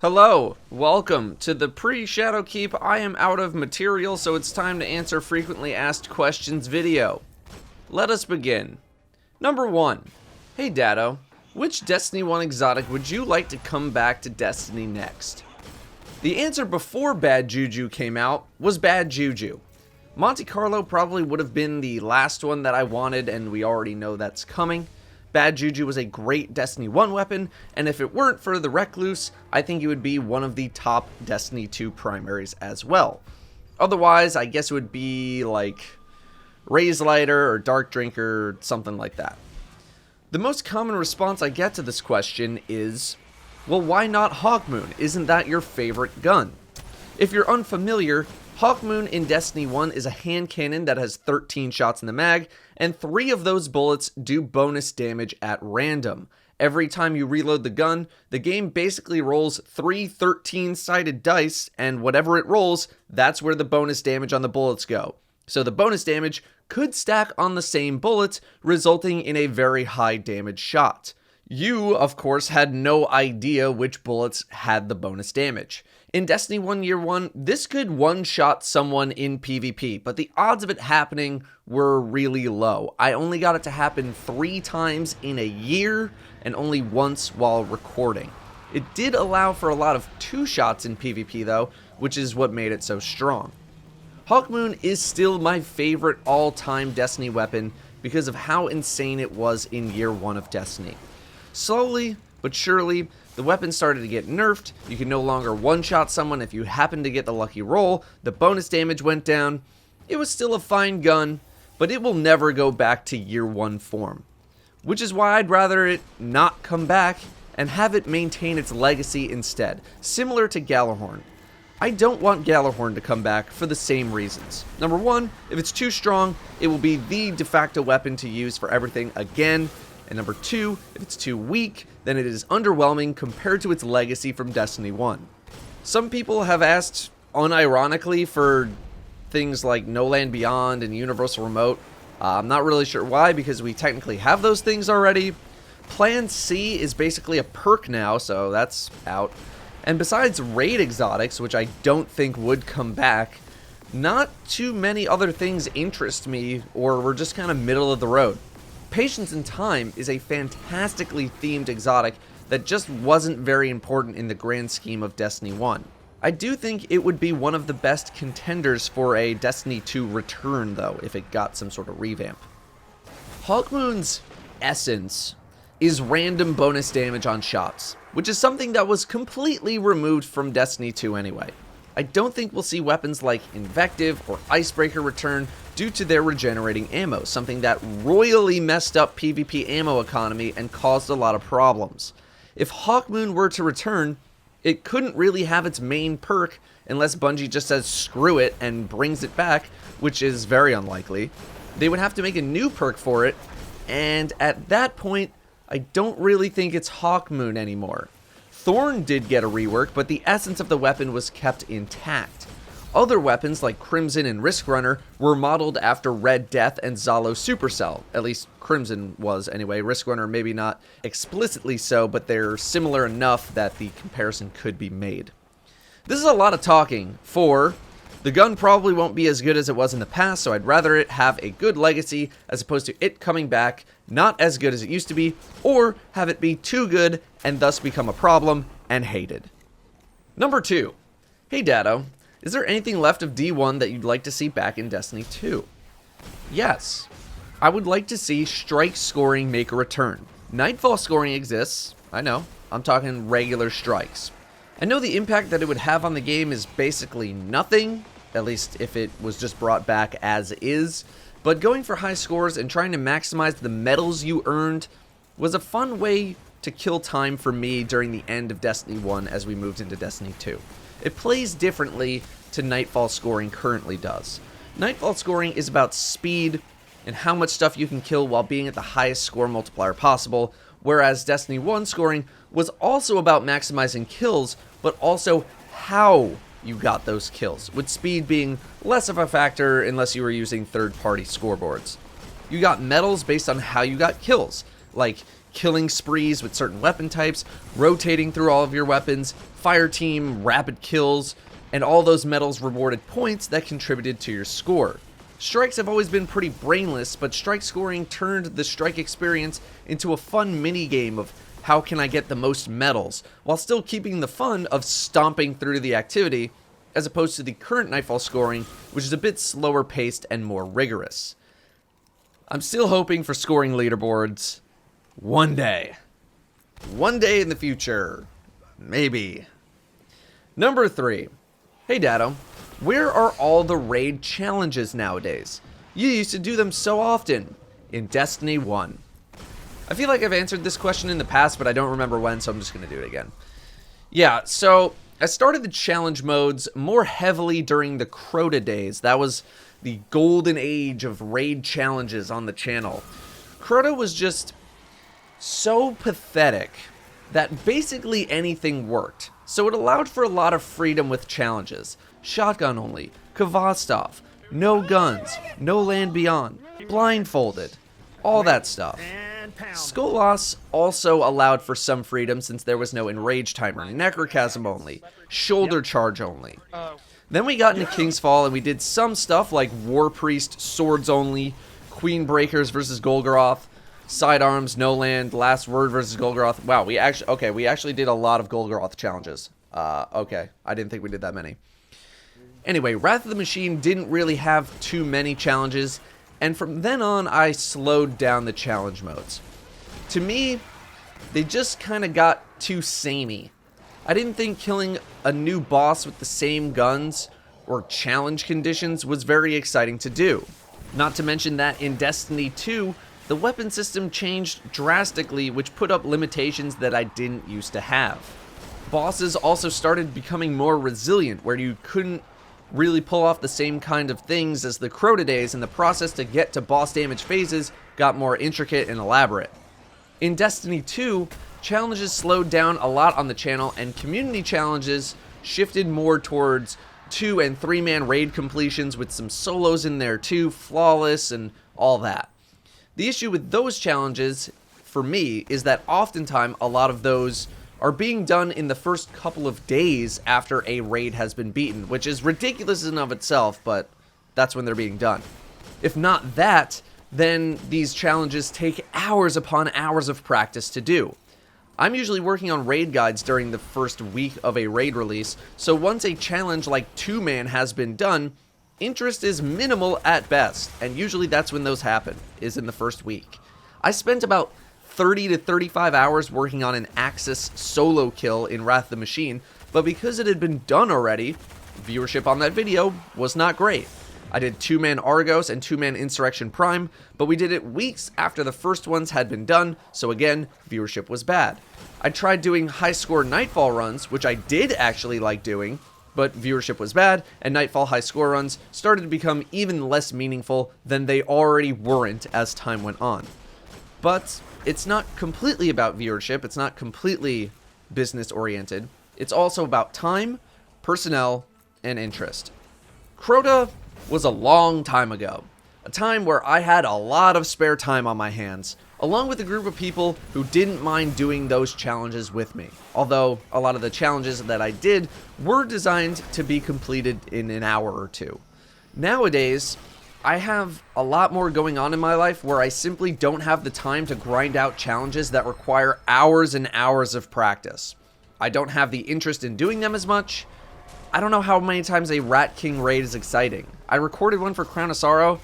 Hello, welcome to the pre-Shadowkeep I am out of material, so it's time to answer frequently asked questions video. Let us begin. Number 1. Hey Datto, which Destiny 1 exotic would you like to come back to Destiny next? The answer before Bad Juju came out was Bad Juju. Monte Carlo probably would have been the last one that I wanted, and we already know that's coming. Bad Juju was a great Destiny 1 weapon, and if it weren't for the Recluse, I think it would be one of the top Destiny 2 primaries as well. Otherwise, I guess it would be like Raze Lighter or Dark Drinker or something like that. The most common response I get to this question is, well, why not Hawkmoon? Isn't that your favorite gun? If you're unfamiliar, Hawkmoon in Destiny 1 is a hand cannon that has 13 shots in the mag, and 3 of those bullets do bonus damage at random. Every time you reload the gun, the game basically rolls 3 13-sided dice, and whatever it rolls, that's where the bonus damage on the bullets go. So the bonus damage could stack on the same bullets, resulting in a very high damage shot. You, of course, had no idea which bullets had the bonus damage. In Destiny 1 Year 1, this could one-shot someone in PvP, but the odds of it happening were really low. I only got it to happen 3 times in a year, and only once while recording. It did allow for a lot of 2 shots in PvP though, which is what made it so strong. Hawkmoon is still my favorite all-time Destiny weapon because of how insane it was in Year 1 of Destiny. Slowly, but surely, the weapon started to get nerfed. You can no longer one-shot someone if you happen to get the lucky roll. The bonus damage went down. It was still a fine gun, but it will never go back to Year 1 form. Which is why I'd rather it not come back and have it maintain its legacy instead, similar to Gjallarhorn. I don't want Gjallarhorn to come back for the same reasons. Number 1, if it's too strong, it will be the de facto weapon to use for everything again. And number 2, if it's too weak, then it is underwhelming compared to its legacy from Destiny 1. Some people have asked, unironically, for things like No Land Beyond and Universal Remote. I'm not really sure why, because we technically have those things already. Plan C is basically a perk now, so that's out. And besides raid exotics, which I don't think would come back, not too many other things interest me, or we're just kind of middle of the road. Patience and Time is a fantastically themed exotic that just wasn't very important in the grand scheme of Destiny 1. I do think it would be one of the best contenders for a Destiny 2 return, though, if it got some sort of revamp. Hawkmoon's essence is random bonus damage on shots, which is something that was completely removed from Destiny 2 anyway. I don't think we'll see weapons like Invective or Icebreaker return due to their regenerating ammo, something that royally messed up PvP ammo economy and caused a lot of problems. If Hawkmoon were to return, it couldn't really have its main perk unless Bungie just says screw it and brings it back, which is very unlikely. They would have to make a new perk for it, and at that point, I don't really think it's Hawkmoon anymore. Thorn did get a rework, but the essence of the weapon was kept intact. Other weapons like Crimson and Risk Runner were modeled after Red Death and Zalo Supercell. At least Crimson was anyway. Risk Runner maybe not explicitly so, but they're similar enough that the comparison could be made. This is a lot of talking for the gun probably won't be as good as it was in the past, so I'd rather it have a good legacy as opposed to it coming back not as good as it used to be, or have it be too good and thus become a problem and hated. Number 2. Hey Datto, is there anything left of D1 that you'd like to see back in Destiny 2? Yes. I would like to see strike scoring make a return. Nightfall scoring exists, I know. I'm talking regular strikes. I know the impact that it would have on the game is basically nothing, at least if it was just brought back as is, but going for high scores and trying to maximize the medals you earned was a fun way to kill time for me during the end of Destiny 1 as we moved into Destiny 2. It plays differently to Nightfall scoring currently does. Nightfall scoring is about speed and how much stuff you can kill while being at the highest score multiplier possible, whereas Destiny 1 scoring was also about maximizing kills, but also how you got those kills, with speed being less of a factor unless you were using third-party scoreboards. You got medals based on how you got kills, like killing sprees with certain weapon types, rotating through all of your weapons, fire team, rapid kills, and all those medals rewarded points that contributed to your score. Strikes have always been pretty brainless, but strike scoring turned the strike experience into a fun mini-game of how can I get the most medals, while still keeping the fun of stomping through the activity, as opposed to the current Nightfall scoring, which is a bit slower paced and more rigorous. I'm still hoping for scoring leaderboards one day. One day in the future. Maybe. Number 3. Hey Datto, where are all the raid challenges nowadays? You used to do them so often in Destiny 1. I feel like I've answered this question in the past, but I don't remember when, so I'm just going to do it again. Yeah, so I started the challenge modes more heavily during the Crota days. That was the golden age of raid challenges on the channel. Crota was just so pathetic that basically anything worked. So it allowed for a lot of freedom with challenges. Shotgun only, Kvastov, no guns, no land beyond, blindfolded, all that stuff. Skolas also allowed for some freedom since there was no enrage timer, Necrochasm only, shoulder charge only. Then we got into King's Fall and we did some stuff like War Priest, swords only, Queen Breakers versus Golgoroth, sidearms, no land, last word versus Golgoroth. Wow, we actually did a lot of Golgoroth challenges. Okay, I didn't think we did that many. Anyway, Wrath of the Machine didn't really have too many challenges, and from then on I slowed down the challenge modes. To me, they just kind of got too samey. I didn't think killing a new boss with the same guns or challenge conditions was very exciting to do. Not to mention that in Destiny 2, the weapon system changed drastically, which put up limitations that I didn't used to have. Bosses also started becoming more resilient, where you couldn't really pull off the same kind of things as the Crota days, and the process to get to boss damage phases got more intricate and elaborate. In Destiny 2, challenges slowed down a lot on the channel, and community challenges shifted more towards 2- and 3-man raid completions with some solos in there too, flawless and all that. The issue with those challenges, for me, is that oftentimes a lot of those are being done in the first couple of days after a raid has been beaten, which is ridiculous in and of itself, but that's when they're being done. If not that, then these challenges take hours upon hours of practice to do. I'm usually working on raid guides during the first week of a raid release, so once a challenge like 2-man has been done, interest is minimal at best, and usually that's when those happen, is in the first week. I spent about 30 to 35 hours working on an Axis solo kill in Wrath of the Machine, but because it had been done already, viewership on that video was not great. I did 2-man Argos and 2-man Insurrection Prime, but we did it weeks after the first ones had been done, so again, viewership was bad. I tried doing high-score Nightfall runs, which I did actually like doing, but viewership was bad, and Nightfall high-score runs started to become even less meaningful than they already weren't as time went on. But it's not completely about viewership, it's not completely business-oriented, it's also about time, personnel, and interest. Crota was a long time ago, a time where I had a lot of spare time on my hands, along with a group of people who didn't mind doing those challenges with me, although a lot of the challenges that I did were designed to be completed in an hour or two. Nowadays, I have a lot more going on in my life where I simply don't have the time to grind out challenges that require hours and hours of practice. I don't have the interest in doing them as much. I don't know how many times a Rat King raid is exciting. I recorded one for Crown of Sorrow.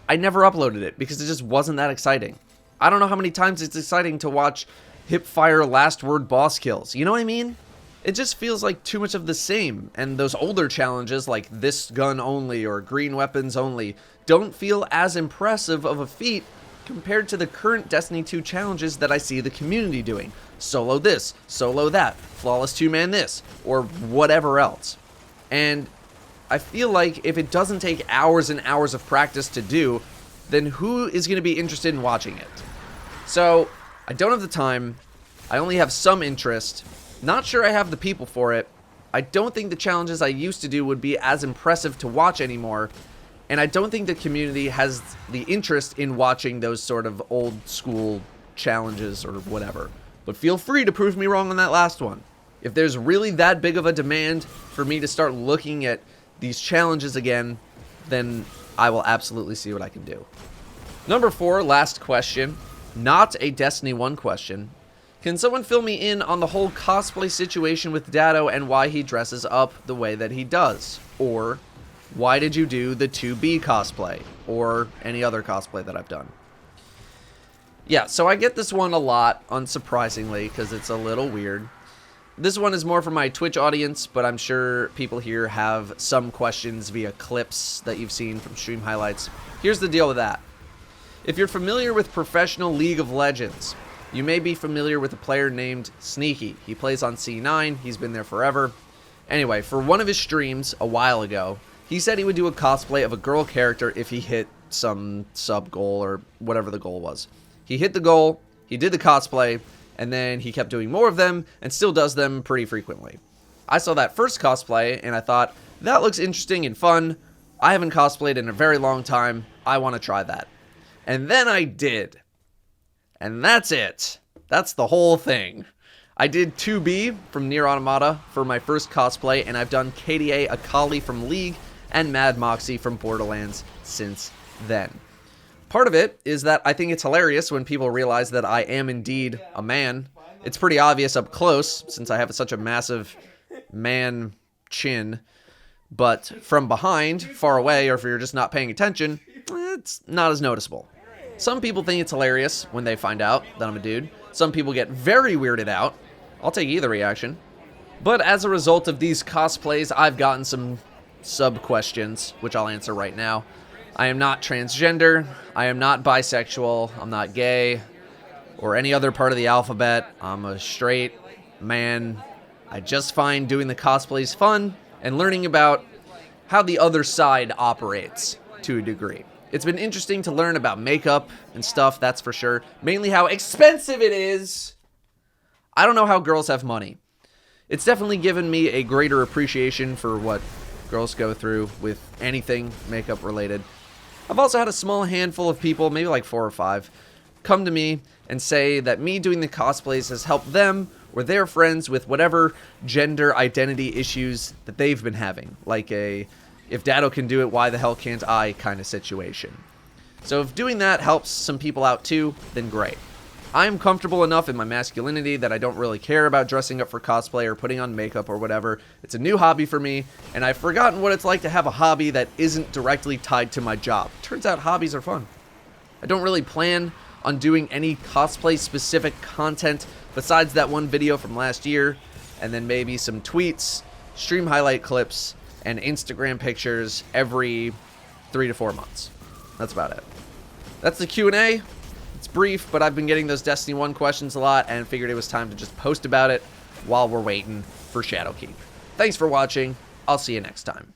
I never uploaded it because it just wasn't that exciting. I don't know how many times it's exciting to watch Hipfire Last Word boss kills. You know what I mean? It just feels like too much of the same, and those older challenges like this gun only or green weapons only don't feel as impressive of a feat compared to the current Destiny 2 challenges that I see the community doing. Solo this, solo that, flawless 2-man this, or whatever else. And I feel like if it doesn't take hours and hours of practice to do, then who is going to be interested in watching it? So, I don't have the time, I only have some interest, not sure I have the people for it, I don't think the challenges I used to do would be as impressive to watch anymore, and I don't think the community has the interest in watching those sort of old school challenges or whatever. But feel free to prove me wrong on that last one. If there's really that big of a demand for me to start looking at these challenges again, then I will absolutely see what I can do. Number 4, last question. Not a Destiny 1 question. Can someone fill me in on the whole cosplay situation with Datto and why he dresses up the way that he does? Or, why did you do the 2B cosplay? Or any other cosplay that I've done? Yeah, so I get this one a lot, unsurprisingly, because it's a little weird. This one is more for my Twitch audience, but I'm sure people here have some questions via clips that you've seen from stream highlights. Here's the deal with that. If you're familiar with professional League of Legends, you may be familiar with a player named Sneaky. He plays on C9, he's been there forever. Anyway, for one of his streams a while ago, he said he would do a cosplay of a girl character if he hit some sub goal or whatever the goal was. He hit the goal, he did the cosplay, and then he kept doing more of them and still does them pretty frequently. I saw that first cosplay and I thought, that looks interesting and fun. I haven't cosplayed in a very long time. I want to try that. And then I did. And that's it. That's the whole thing. I did 2B from Nier Automata for my first cosplay, and I've done KDA Akali from League and Mad Moxie from Borderlands since then. Part of it is that I think it's hilarious when people realize that I am indeed a man. It's pretty obvious up close, since I have such a massive man chin. But from behind, far away, or if you're just not paying attention, it's not as noticeable. Some people think it's hilarious when they find out that I'm a dude. Some people get very weirded out. I'll take either reaction. But as a result of these cosplays, I've gotten some sub-questions, which I'll answer right now. I am not transgender, I am not bisexual, I'm not gay, or any other part of the alphabet. I'm a straight man. I just find doing the cosplays fun and learning about how the other side operates to a degree. It's been interesting to learn about makeup and stuff, that's for sure. Mainly how expensive it is. I don't know how girls have money. It's definitely given me a greater appreciation for what girls go through with anything makeup related. I've also had a small handful of people, maybe like 4 or 5, come to me and say that me doing the cosplays has helped them or their friends with whatever gender identity issues that they've been having. Like a, if Datto can do it, why the hell can't I kind of situation. So if doing that helps some people out too, then great. I am comfortable enough in my masculinity that I don't really care about dressing up for cosplay or putting on makeup or whatever. It's a new hobby for me, and I've forgotten what it's like to have a hobby that isn't directly tied to my job. Turns out hobbies are fun. I don't really plan on doing any cosplay-specific content besides that one video from last year, and then maybe some tweets, stream highlight clips, and Instagram pictures every 3 to 4 months. That's about it. That's the Q&A. It's brief, but I've been getting those Destiny 1 questions a lot and figured it was time to just post about it while we're waiting for Shadowkeep. Thanks for watching. I'll see you next time.